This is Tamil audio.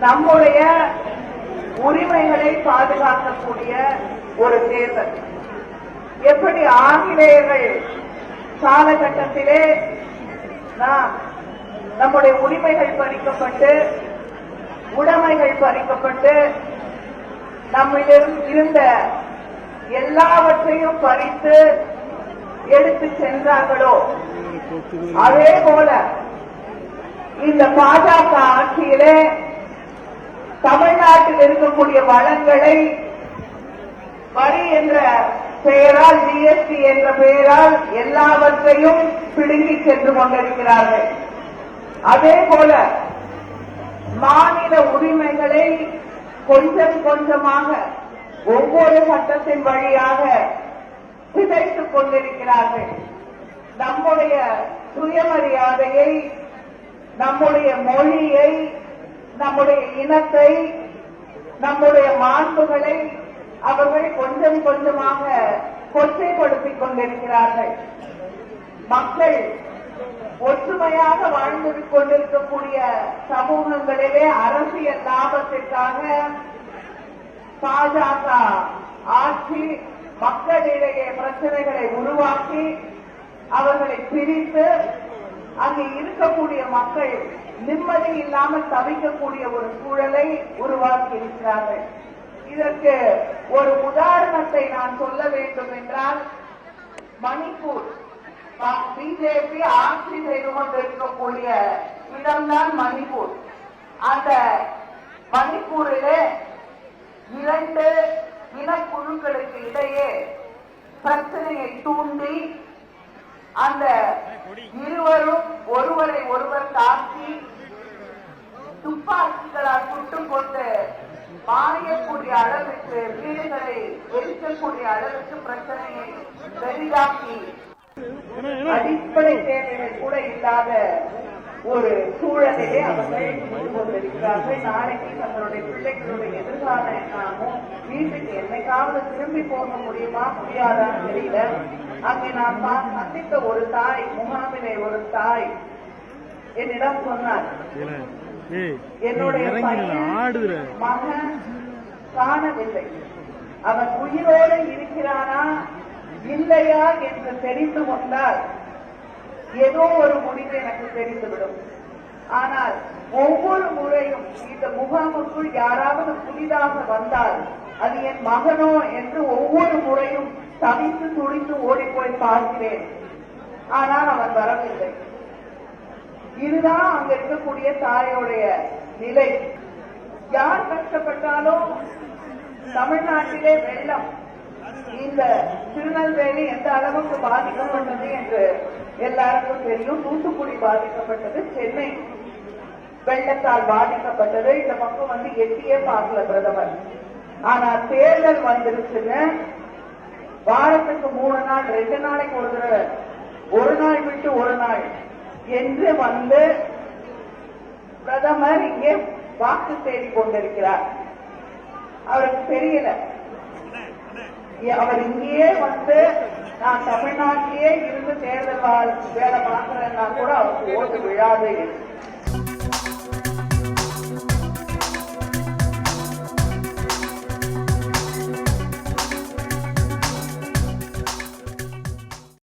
நம்முடைய உரிமைகளை பாதுகாக்கக்கூடிய ஒரு தேர்தல். எப்படி ஆங்கிலேயர்கள் காலகட்டத்திலே நம்முடைய உரிமைகள் பறிக்கப்பட்டு உடைமைகள் பறிக்கப்பட்டு நம்மிடம் இருந்த எல்லாவற்றையும் பறித்து எடுத்து சென்றார்களோ, அதே போல இந்த பாஜக ஆட்சியிலே தமிழ்நாட்டில் இருக்கக்கூடிய வளங்களை வரி என்ற பெயரால், ஜிஎஸ்டி என்ற பெயரால் எல்லாவற்றையும் பிடுங்கி சென்று கொண்டிருக்கிறார்கள். அதே போல மாநில உரிமைகளை கொஞ்சம் கொஞ்சமாக ஒவ்வொரு சட்டத்தின் வழியாக சிதைத்துக் கொண்டிருக்கிறார்கள். நம்முடைய சுயமரியாதையை, நம்முடைய மொழியை, நம்முடைய இனத்தை, நம்முடைய மாண்புகளை அவர்கள் கொஞ்சம் கொஞ்சமாக கொச்சைப்படுத்திக் கொண்டிருக்கிறார்கள். மக்கள் ஒற்றுமையாக வாழ்ந்து கொண்டிருக்கக்கூடிய சமூகங்களிலே அரசியல் லாபத்திற்காக பாஜக ஆட்சி மக்களிடையே பிரச்சனைகளை உருவாக்கி அவர்களை பிரித்து அங்கு இருக்கக்கூடிய மக்கள் நிம்மதி இல்லாமல் தவிக்கக்கூடிய ஒரு சூழலை உருவாக்கி இருக்கிறார்கள். இதற்கு ஒரு உதாரணத்தை நான் சொல்ல வேண்டும் என்றால், மணிப்பூர் பிஜேபி ஆட்சி செய்து கொண்டிருக்கக்கூடிய இடம்தான் மணிப்பூர். அந்த மணிப்பூரிலே 2 இனக்குழுக்களுக்கு இடையே பிரச்சனையை தூண்டி அந்த இருவரும் ஒருவரை ஒருவர் தாக்கி துப்பாக்கிகளால் சுட்டுக் கொண்டு மாறியக்கூடிய அளவுக்கு, வீடுகளை எரிக்கக்கூடிய அளவுக்கு பிரச்சனையை பெரிதாக்கி அடிப்படை தேவைகள் கூட இல்லாத ஒரு சூழலிலே அவர்கள் இருந்து கொண்டிருக்கிறார்கள். நாளைக்கு தங்களுடைய பிள்ளைகளுடைய எதிர்காலமும் வீட்டுக்கு என்னைக்காவது திரும்பி போக முடியுமா முடியாதான்னு தெரியல. அங்கே நான் சந்தித்த ஒரு தாய், முகாமிலே ஒரு தாய் என்னிடம் சொன்னார், என்னுடைய மகன் காணவில்லை, அவன் உயிரோடு இருக்கிறானா இல்லையா என்று தெரிந்து கொண்டால் ஏதோ ஒரு முடிவு எனக்கு தெரிந்துவிடும். ஆனால் ஒவ்வொரு முறையும் இந்த முகாமுக்குள் யாராவது புதிதாக வந்தால் அது என் மகனோ என்று ஒவ்வொரு முறையும் தவித்து துடித்து ஓடிப்போய் பார்க்கிறேன். ஆனால் அவன் வரவில்லை. இதுதான் அங்க இருக்கக்கூடிய தாயோடைய நிலை. யார் கஷ்டப்பட்டாலும் தமிழ்நாட்டிலே வெள்ளம், இந்த திருநெல்வேலி எந்த அளவுக்கு பாதிக்கப்பட்டது என்று எல்லாருக்கும் தெரியும். தூத்துக்குடி பாதிக்கப்பட்டது, சென்னை வெள்ளத்தால் பாதிக்கப்பட்டது. இந்த பக்கம் எட்டியே பார்க்கல பிரதமர். ஆனா தேர்தல் வந்துருச்சுன்னு வாரத்துக்கு 3 நாள், 2 நாளைக்கு ஒரு தடவை, ஒரு நாள் விட்டு ஒரு நாள் என்று பிரதமர் இங்கே வாக்கு தேடி கொண்டிருக்கிறார். அவருக்கு தெரியல, அவர் இங்கேயே நான் தமிழ்நாட்டிலேயே இருந்து தேர்தல் வேலை பார்க்கிறேன்னா கூட அவருக்கு ஓட்டு விழாது.